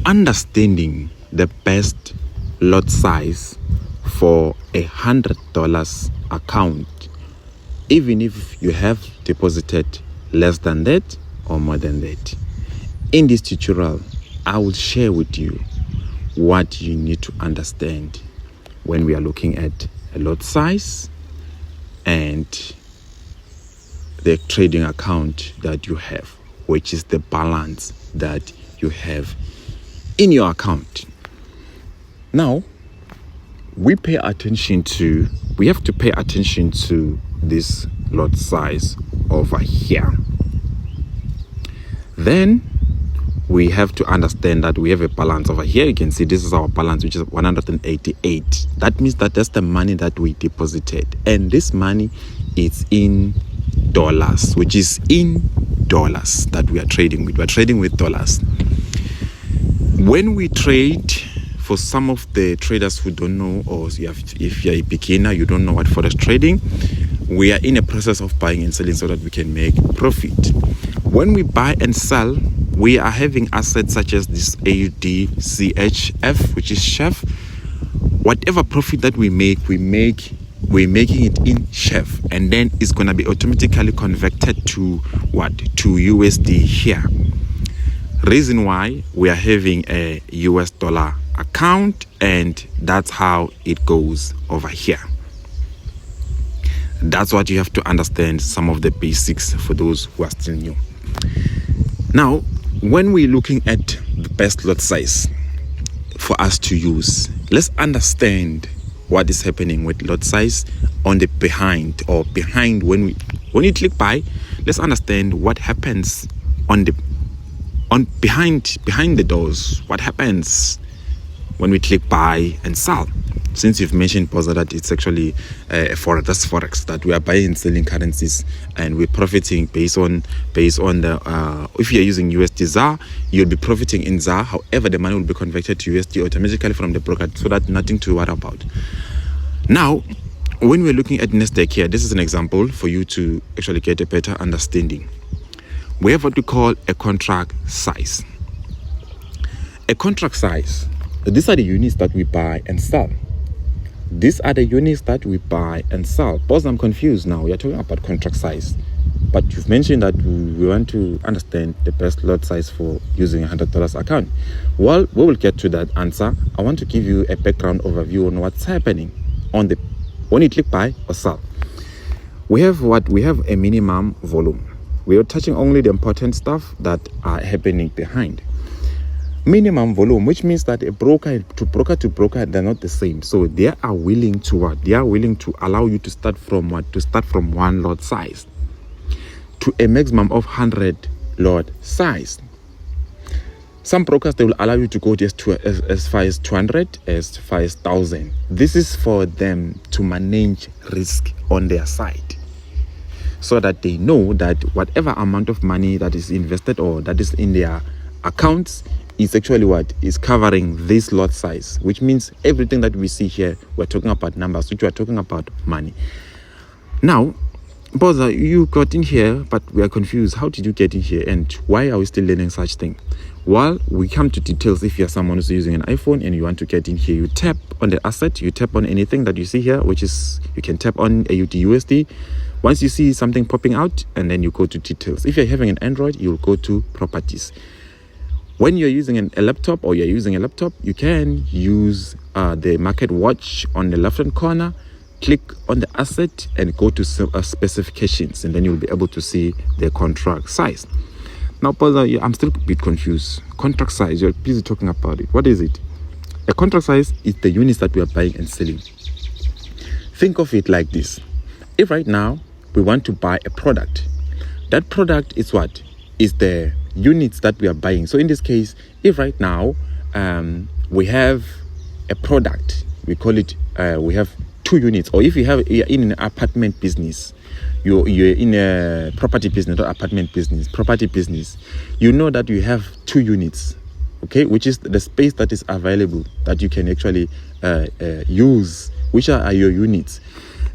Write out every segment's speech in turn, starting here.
understanding the best lot size for $100 account, even if you have deposited less than that or more than that. In this tutorial, I will share with you what you need to understand when we are looking at a lot size and the trading account that you have, which is the balance that you have in your account. Now, we have to pay attention to this lot size over here. Then we have to understand that we have a balance over here. You can see this is our balance, which is 188. That means that that's the money that we deposited, and this money is in dollars, which is in dollars that we are trading with. We're trading with dollars. When we trade, for some of the traders who don't know, or if you're a beginner, you don't know what forex trading, we are in a process of buying and selling so that we can make profit. When we buy and sell, we are having assets such as this AUD CHF, which is chef. Whatever profit that we're making it in chef, and then it's going to be automatically converted to what? To USD here. Reason why we are having a US dollar account, and that's how it goes over here. That's what you have to understand, some of the basics for those who are still new. Now, when we're looking at the best lot size for us to use, let's understand what is happening with lot size on the behind when you click buy. Let's understand what happens behind the doors. What happens when we click buy and sell? Since you've mentioned, Boza, that it's actually that's forex, that we are buying and selling currencies, and we're profiting based on the if you're using USD ZAR, you'll be profiting in ZAR. However, the money will be converted to USD automatically from the broker, so that's nothing to worry about. Now, when we're looking at Nasdaq here, this is an example for you to actually get a better understanding. We have what we call a contract size. A contract size, these are the units that we buy and sell. These are the units that we buy and sell. Boss, I'm confused now. You're talking about contract size, but you've mentioned that we want to understand the best lot size for using a $100 account. Well, we will get to that answer. I want to give you a background overview on what's happening when you click buy or sell. We have a minimum volume. We are touching only the important stuff that are happening behind. Minimum volume, which means that a broker to broker, they're not the same. So they are willing to what? They are willing to allow you to start from what? To start from one lot size to a maximum of 100 lot size. Some brokers, they will allow you to go just to as far as 200, as far as 1,000. This is for them to manage risk on their side, so that they know that whatever amount of money that is invested or that is in their accounts is actually what is covering this lot size, which means everything that we see here, we're talking about numbers, which we're talking about money. Now, Boza, you got in here, but we are confused. How did you get in here, and why are we still learning such thing? Well, we come to details. If you're someone who's using an iPhone and you want to get in here, you tap on the asset, you tap on anything that you see here, which is, you can tap on AUD USD. Once you see something popping out, and then you go to details. If you're having an Android, you'll go to properties. When you're using a laptop, you can use the market watch on the left-hand corner, click on the asset and go to specifications, and then you'll be able to see the contract size. Now, Boza, I'm still a bit confused. Contract size, you're busy talking about it. What is it? A contract size is the units that we are buying and selling. Think of it like this. If right now we want to buy a product, that product is what? Is the units that we are buying. So in this case, if right now we have a product, we call it we have 2 units, or if you're in an apartment business, you're in a property business, not apartment business, property business, you know that you have 2 units, okay, which is the space that is available that you can actually use, which are your units.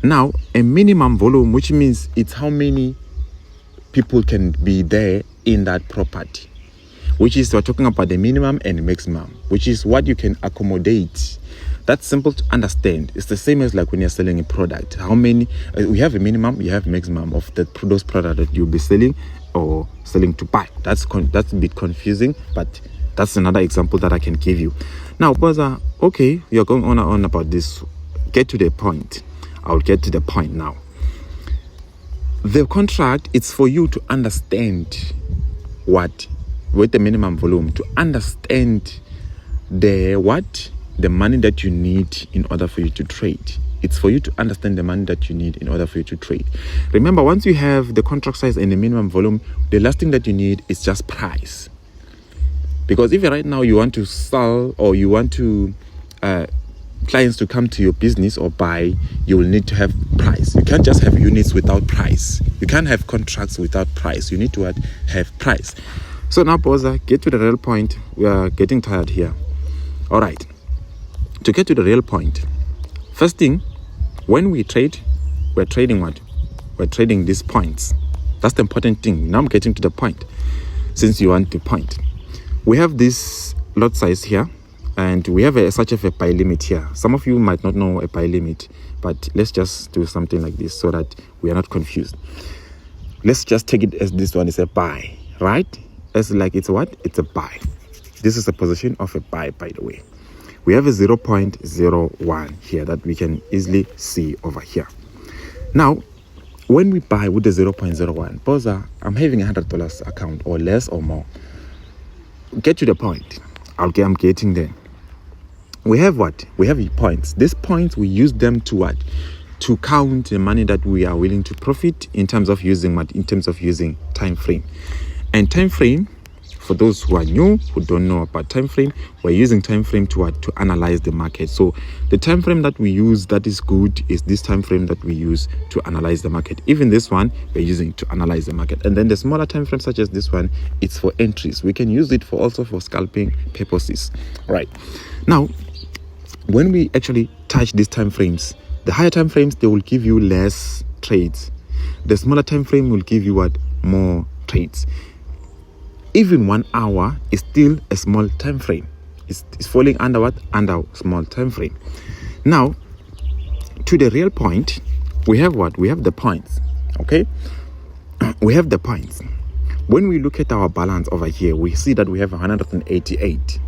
Now, a minimum volume, which means it's how many people can be there in that property. which is we're talking about the minimum and maximum, which is what you can accommodate. That's simple to understand. It's the same as like when you're selling a product. How many we have a minimum, you have maximum of those products that you'll be selling or selling to buy. That's a bit confusing, but that's another example that I can give you. Now, Boza, okay, you're going on and on about this. Get to the point. I'll get to the point now. The contract, it's for you to understand what with the minimum volume, to understand the money that you need in order for you to trade. It's for you to understand the money that you need in order for you to trade. Remember, once you have the contract size and the minimum volume, the last thing that you need is just price. Because if right now you want to sell or you want to clients to come to your business or buy, you will need to have price. You can't just have units without price. You can't have contracts without price. You need to have price. So now, Boza, get to the real point. We are getting tired here. All right. To get to the real point, first thing, when we trade, we're trading what? We're trading these points. That's the important thing. Now I'm getting to the point, since you want the point. We have this lot size here, and we have such a buy limit here. Some of you might not know a buy limit, but let's just do something like this so that we are not confused. Let's just take it as this one is a buy, right? As like it's what? It's a buy. This is a position of a buy, by the way. We have a 0.01 here that we can easily see over here. Now, when we buy with the 0.01, Boza, I'm having $100 account or less or more. Get to the point. I'm getting there. We have what? We have points. These points, we use them to what? To count the money that we are willing to profit in terms of using what? In terms of using time frame. And time frame, for those who are new, who don't know about time frame, we're using time frame to what? To analyze the market. So the time frame that we use that is good is this time frame that we use to analyze the market. Even this one we're using to analyze the market. And then the smaller time frame, such as this one, it's for entries. We can use it for also for scalping purposes. Right now, when we actually touch these time frames, the higher time frames, they will give you less trades. The smaller time frame will give you what? More trades. Even 1 hour is still a small time frame. It's falling under what? Under small time frame. Now, to the real point, we have what? We have the points. Okay, we have the points. When we look at our balance over here, we see that we have 188.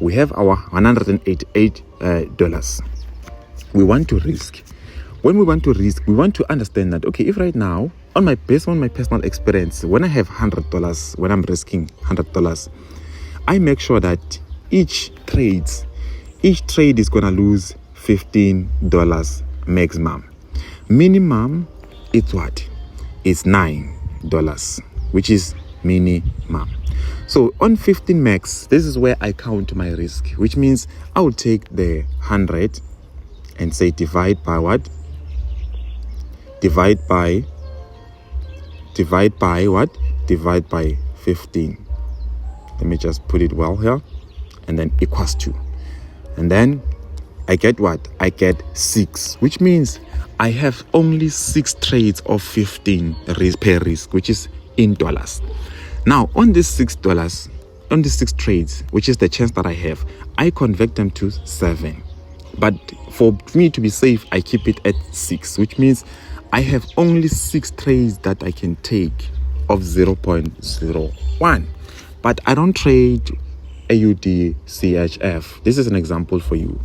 We have our $188. We want to risk. When we want to risk, we want to understand that, okay, if right now, based on my personal experience, when I have $100, when I'm risking $100, I make sure that each trade is gonna lose $15 maximum. Minimum, it's what? It's $9, which is minimum. So on 15 max, this is where I count my risk, which means I will take the 100 and say divide by what? Divide by what? Divide by 15. Let me just put it well here. And then equals 2. And then I get what? I get 6, which means I have only 6 trades of 15 per risk, which is in dollars. Now, on these $6, on these 6 trades, which is the chance that I have, I convert them to 7. But for me to be safe, I keep it at 6, which means I have only 6 trades that I can take of 0.01. But I don't trade AUD CHF. This is an example for you.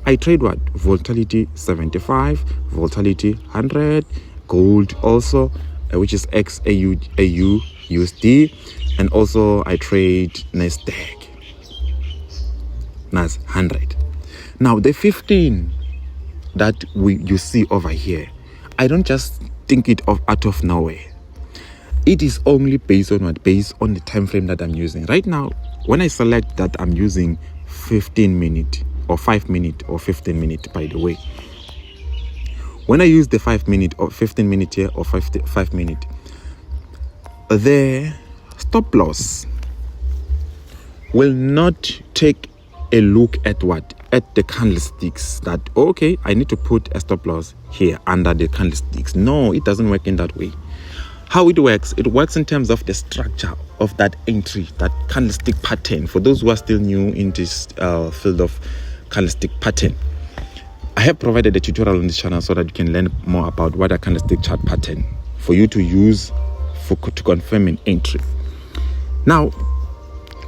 I trade what? Volatility 75, volatility 100, gold also, which is XAU USD, and also I trade Nasdaq 100. Now the 15 that you see over here, I don't just think it out of nowhere. It is only based on what? Based on the time frame that I'm using. Right now, when I select that I'm using 15 minute or 5 minute or 15 minute, by the way. When I use the 5 minute or 15 minute here or 5 minute, the stop loss will not take a look at what? At the candlesticks, that okay, I need to put a stop loss here under the candlesticks. No, it doesn't work in that way. How it works in terms of the structure of that entry, that candlestick pattern. For those who are still new in this field of candlestick pattern, I have provided a tutorial on this channel so that you can learn more about what a candlestick chart pattern for you to use to confirm an entry. Now,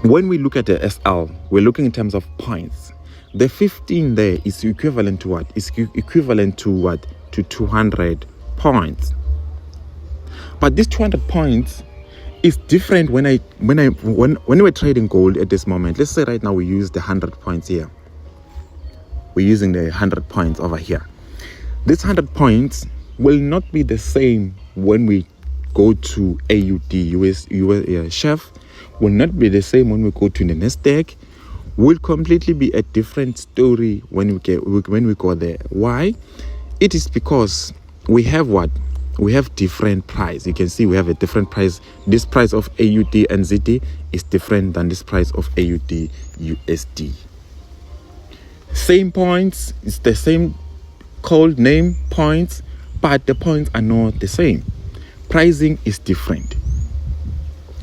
when we look at the SL, we're looking in terms of points. The 15 there is equivalent to what? Is equivalent to what? To 200 points. But this 200 points is different when we're trading gold at this moment. Let's say right now we use the 100 points here. We're using the 100 points over here. This 100 points will not be the same when we go to AUD, US chef. Will not be the same when we go to the Nasdaq. Will completely be a different story when we go there. Why? It is because we have what? We have different price. You can see we have a different price. This price of AUD and ZD is different than this price of AUD USD. Same points, it's the same code name points, but the points are not the same. Pricing is different.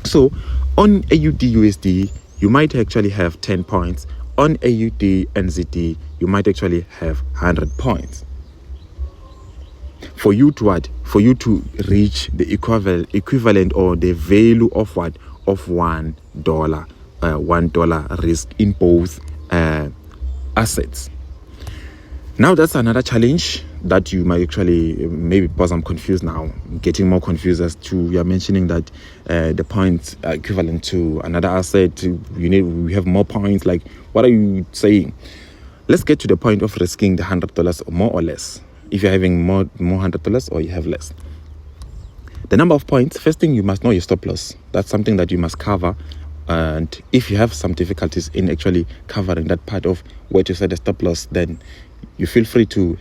So on AUD USD, you might actually have 10 points. On AUD and ZD, you might actually have 100 points. For you to what? For you to reach the equivalent or the value of what? Of $1. $1 risk in both assets. Now that's another challenge that you might actually, maybe because I'm confused now, getting more confused as to you're mentioning that the points are equivalent to another asset. We have more points. Like, what are you saying? Let's get to the point of risking the $100 or more or less. If you're having more $100 or you have less. The number of points, first thing, you must know your stop loss. That's something that you must cover. And if you have some difficulties in actually covering that part of where to set a stop loss, then you feel free to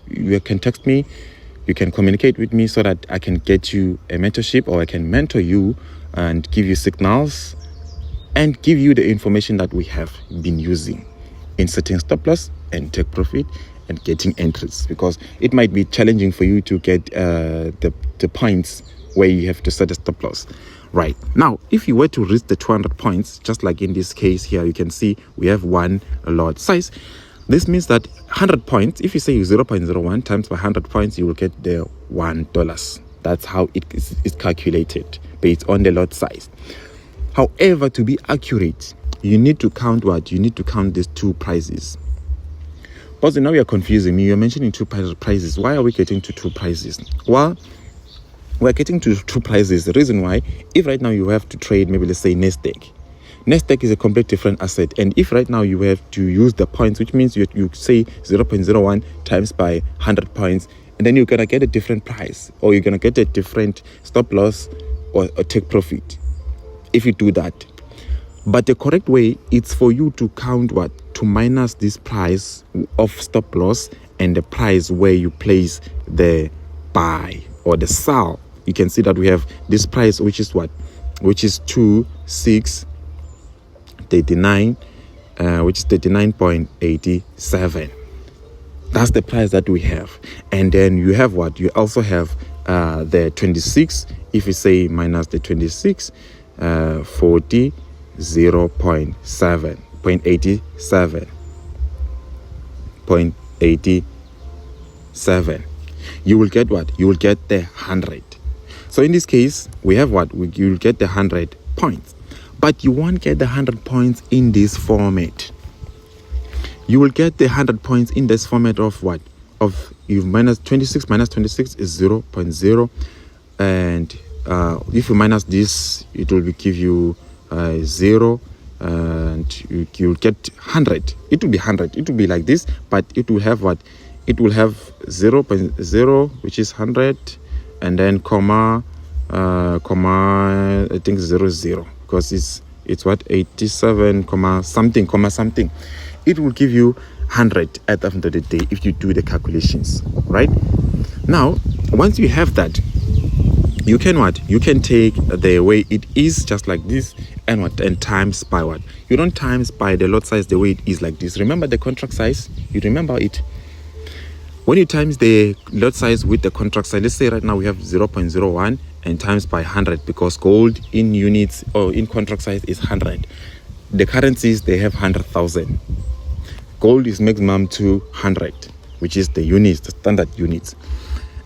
you can text me, you can communicate with me so that I can get you a mentorship, or I can mentor you and give you signals and give you the information that we have been using in setting stop loss and take profit and getting entries, because it might be challenging for you to get the points where you have to set a stop loss. Right now, if you were to reach the 200 points, just like in this case here, you can see we have one lot size. This means that 100 points, if you say 0.01 times by 100 points, you will get the $1. That's how it is calculated based on the lot size. However, to be accurate, you need to count what? You need to count these two prices. But now you're confusing me. You're mentioning two prices. Why are we getting to two prices? Well, we're getting to two prices. The reason why, if right now you have to trade, maybe let's say Nasdaq. Nasdaq is a completely different asset, and if right now you have to use the points, which means you say 0.01 times by 100 points, and then you're gonna get a different price, or you're gonna get a different stop loss or take profit if you do that. But the correct way, it's for you to count what? To minus this price of stop loss and the price where you place the buy or the sell. You can see that we have this price, which is what? Which is 2639, which is 39.87. That's the price that we have. And then you have what? You also have the 26. If you say minus the 26, 40, 0.87. You will get what? You will get the 100. So in this case, we have what? You will get the 100 points. But you won't get the 100 points in this format. You will get the 100 points in this format of what? Of you minus 26 is 0.0. And if you minus this, it will give you 0. And you'll get 100. It will be 100. It will be like this. But it will have what? It will have 0.0, which is 100. And then comma, I think 00. Because it's what? 87, something. It will give you 100 at the end of the day if you do the calculations, right? Now, once you have that, you can what? You can take the way it is, just like this, and what? And times by what? You don't times by the lot size the way it is like this. Remember the contract size? You remember it? When you times the lot size with the contract size, let's say right now we have 0.01 and times by 100, because gold in units or in contract size is 100. The currencies, they have 100,000. Gold is maximum to 100, which is the units, the standard units.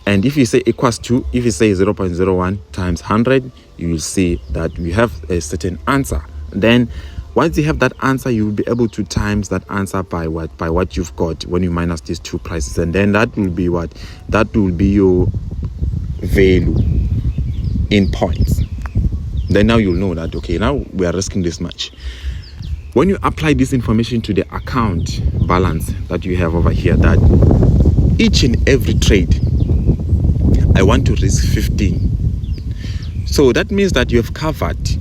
And if you say equals to, if you say 0.01 times 100, you will see that we have a certain answer. Then once you have that answer, you will be able to times that answer by what you've got when you minus these two prices, and then that will be what? That will be your value in points. Then now you'll know that, okay, now we are risking this much. When you apply this information to the account balance that you have over here, that each and every trade I want to risk 15. So that means that you are covered.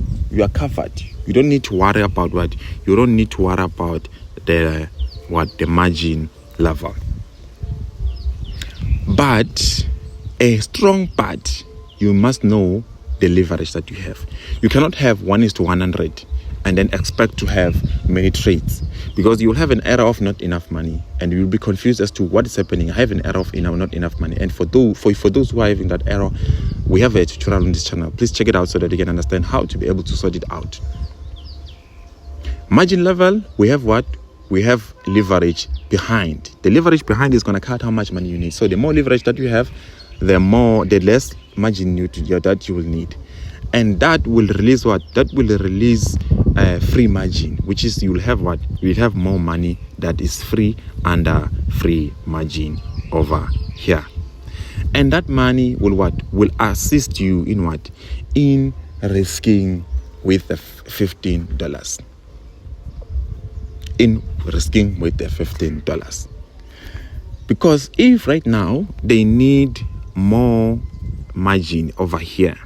You don't need to worry about what? You don't need to worry about the margin level. But a strong but, you must know the leverage that you have. You cannot have 1:100 and then expect to have many trades, because you will have an error of not enough money and you will be confused as to what is happening. I have an error of not enough money, and for those who are having that error, we have a tutorial on this channel. Please check it out so that you can understand how to be able to sort it out. Margin level, we have what? We have leverage behind. The leverage behind is going to cut how much money you need. So the more leverage that you have, the less margin that you will need. And that will release what? That will release free margin, which is you will have what? You will have more money that is free under free margin over here. And that money will what? Will assist you in what? In risking with the $15. In risking with the $15. Because if right now they need more margin over here,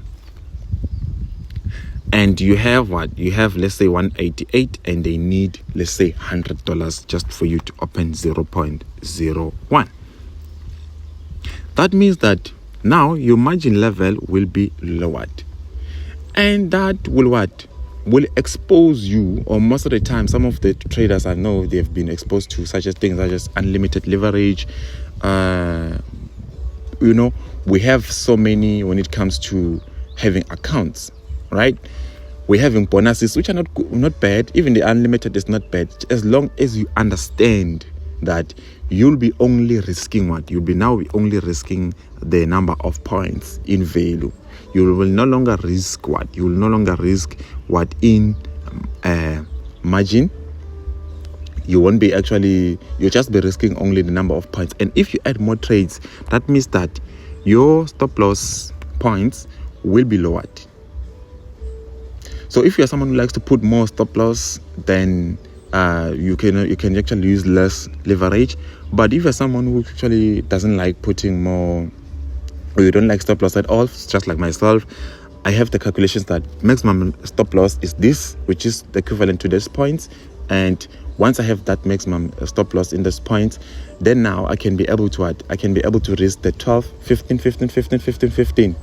and you have what? You have, let's say, 188, and they need, let's say, $100 just for you to open 0.01. That means that now your margin level will be lowered. And that will what? Will expose you, or most of the time, some of the traders I know they've been exposed to such things such as unlimited leverage. We have so many when it comes to having accounts, right? We're having bonuses, which are not bad. Even the unlimited is not bad, as long as you understand that you'll be only risking what? You'll be now only risking the number of points in value. You will no longer risk what? You will no longer risk what in margin. You won't be you'll just be risking only the number of points. And if you add more trades, that means that your stop loss points will be lowered. So if you're someone who likes to put more stop loss, then you can actually use less leverage. But if you're someone who actually doesn't like putting more, or you don't like stop loss at all, just like myself, I have the calculations that maximum stop loss is this, which is the equivalent to this points. And once I have that maximum stop loss in this point, then now I can be able to what? I can be able to risk the 12, 15, 15, 15, 15, 15,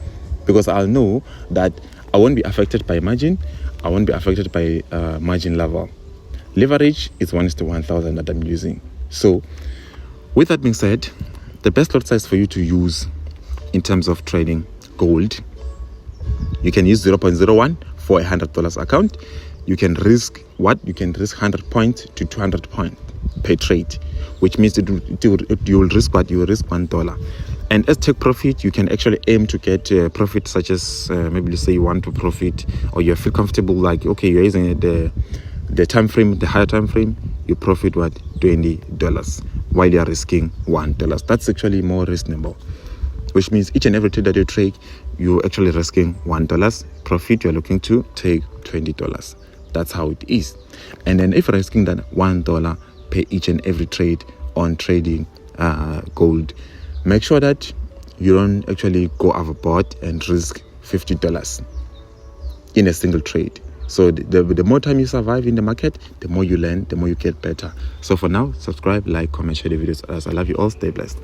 because I'll know that I won't be affected by margin. I won't be affected by margin level. Leverage is 1:1000 that I'm using. So with that being said, the best lot size for you to use in terms of trading gold, you can use 0.01 for a $100 account. You can risk what? You can risk 100 points to 200 points per trade, which means you will risk what? You will risk $1. And as take profit, you can actually aim to get profit, such as maybe let's say you want to profit, or you feel comfortable, like, okay, you're using the time frame, the higher time frame, you profit what? $20 while you're risking $1. That's actually more reasonable, which means each and every trade that you trade, you're actually risking $1 profit. You're looking to take $20. That's how it is. And then if you're risking that $1 per each and every trade on trading gold, make sure that you don't actually go overboard and risk $50 in a single trade. So the more time you survive in the market, the more you learn, the more you get better. So for now, subscribe, like, comment, share the videos. As I love you all, stay blessed.